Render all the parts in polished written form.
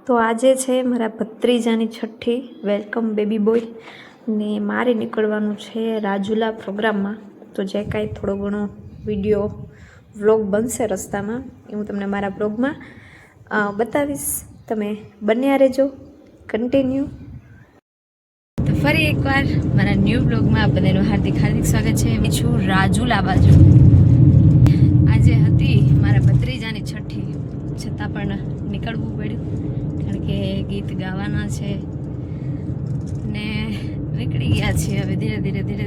તો આજે છે મારા ભત્રીજાની છઠ્ઠી વેલકમ બેબી બોય ને મારે નીકળવાનું છે રાજુલા પ્રોગ્રામમાં. તો જે કાંઈ થોડો ઘણો વિડીયો વ્લોગ બનશે રસ્તામાં એ હું તમને મારા બ્લોગમાં બતાવીશ. તમે બન્યા રહેજો કન્ટિન્યુ. તો ફરી એકવાર મારા ન્યૂ બ્લોગમાં આપ બધાનું હાર્દિક સ્વાગત છે. હું છું રાજુલા બાજુ. આજે હતી મારા ભત્રીજાની છઠ્ઠી, છતાં પણ નીકળવું પડ્યું કારણ કે ગીત ગાવાના છે ને નીકળી ગયા છીએ. હવે ધીરે ધીરે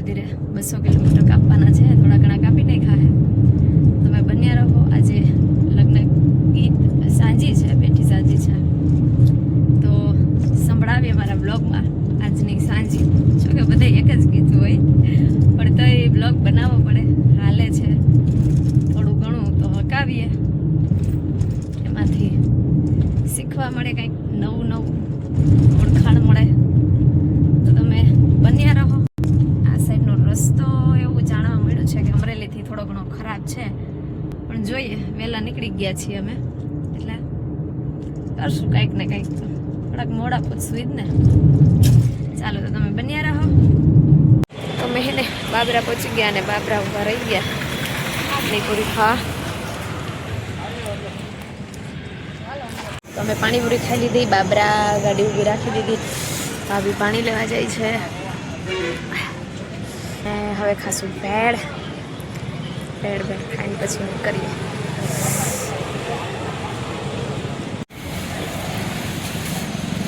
200 કિલોમીટર કાપવાના છે. થોડા ઘણા કાપી નાખ્યા છે. તમે બન્યા રહો. આજે લગ્ન ગીત સાંજી છે, બેઠી સાંજી છે, તો સંભળાવીએ મારા બ્લોગમાં આજની સાંજી. જો કે બધા એક જ ગીત હોય પણ તો એ બ્લોગ બનાવવો પડે. હાલે છે થોડું ઘણું તો હકાવીએ, એમાંથી શીખવા મળે, કંઈક નવું ઓળખાણ મળે. તો તમે બન્યા રહો. આ સાઈડનો રસ્તો એવું જાણવા મળ્યું છે કે અમરેલીથી થોડો ઘણો ખરાબ છે, પણ જોઈએ. વહેલા નીકળી ગયા છીએ અમે, એટલે કરશું કંઈક ને કંઈક. તો થોડાક મોડા પૂછશું જ ને. ચાલો તો તમે બન્યા રહો. તો મેં ને બાબરા પહોંચી ગયા અને બાબરા ઊભા રહી ગયા. પાણીપુરી ખા. તો અમે પાણીપુરી ખાઈ લીધી. બાબરા ગાડી ઊભી રાખી દીધી. ભાભી પાણી લેવા જાય છે. હવે ખાશું ભેળ ખાઈને પછી કરીએ.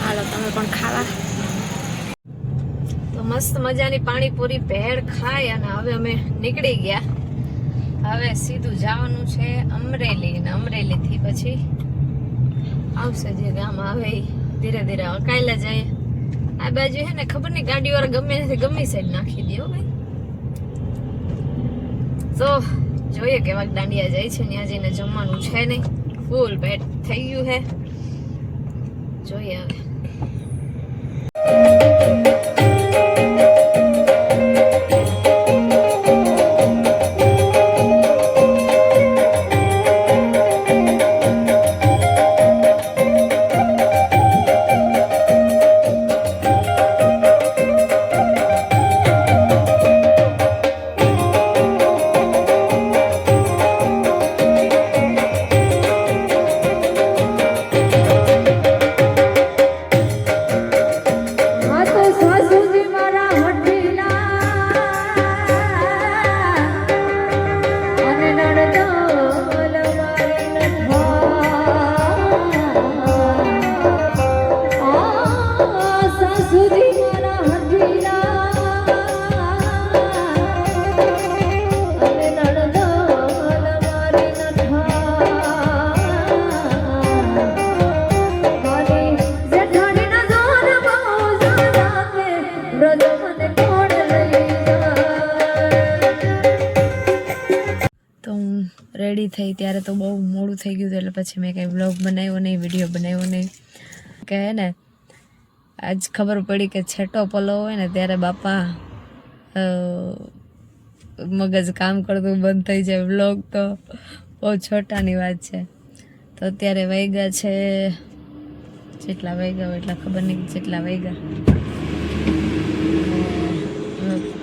હાલો તમે પણ ખાવા. તો મસ્ત મજાની પાણીપુરી ભેળ ખાઈ અને હવે અમે નીકળી ગયા. હવે સીધું જવાનું છે અમરેલી, ને અમરેલીથી પછી આવશે જે ગામ આવે એ. ધીરે ધીરે અકાયેલા જાય. આ બાજુ હે ને ખબર નહીં ગાડીવાળા ગમે સાઈડ નાખી દે ભાઈ. તો જોઈએ કેવા દાંડિયા જાય છે. ત્યાં જઈને જમવાનું છે નહીં, ફૂલ પેટ થઈ ગયું હે. જોઈએ હવે. રેડી થઈ ત્યારે તો બહુ મોડું થઈ ગયું હતું, એટલે પછી મેં કંઈ બ્લોગ બનાવ્યો નહીં, વિડીયો બનાવ્યો નહીં. કે ને આજ ખબર પડી કે છેટો પલો હોય ને ત્યારે બાપા મગજ કામ કરતું બંધ થઈ જાય. બ્લોગ તો બહુ છોટાની વાત છે. તો અત્યારે વાગ્યા છે, જેટલા વાગ્યા હોય એટલા ખબર નહીં જેટલા વાગ્યા.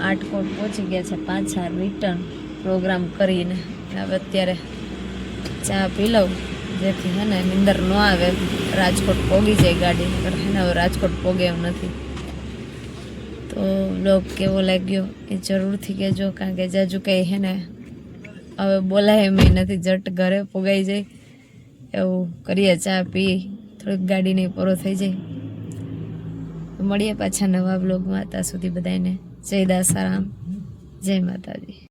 આટકોટ પહોંચી ગયા છે પાછા રિટર્ન પ્રોગ્રામ કરીને. હવે અત્યારે ચા પી લઉં જેથી હે ને નીંદર ન આવે. રાજકોટ પોગી જાય ગાડી, નકર હે ને હવે રાજકોટ પોગે એમ નથી. તો બ્લોગ કેવો લાગ્યો એ જરૂરથી કહેજો, કારણ કે જાજુ કંઈ હે ને હવે બોલાય એમ નથી. જટ ઘરે પોગાઈ જાય એવું કરીએ. ચા પી થોડીક ગાડીની પરો થઈ જાય. મળીએ પાછા નવા બ્લોગમાં. ત્યાં સુધી બધાને જય દાસારામ, જય માતાજી.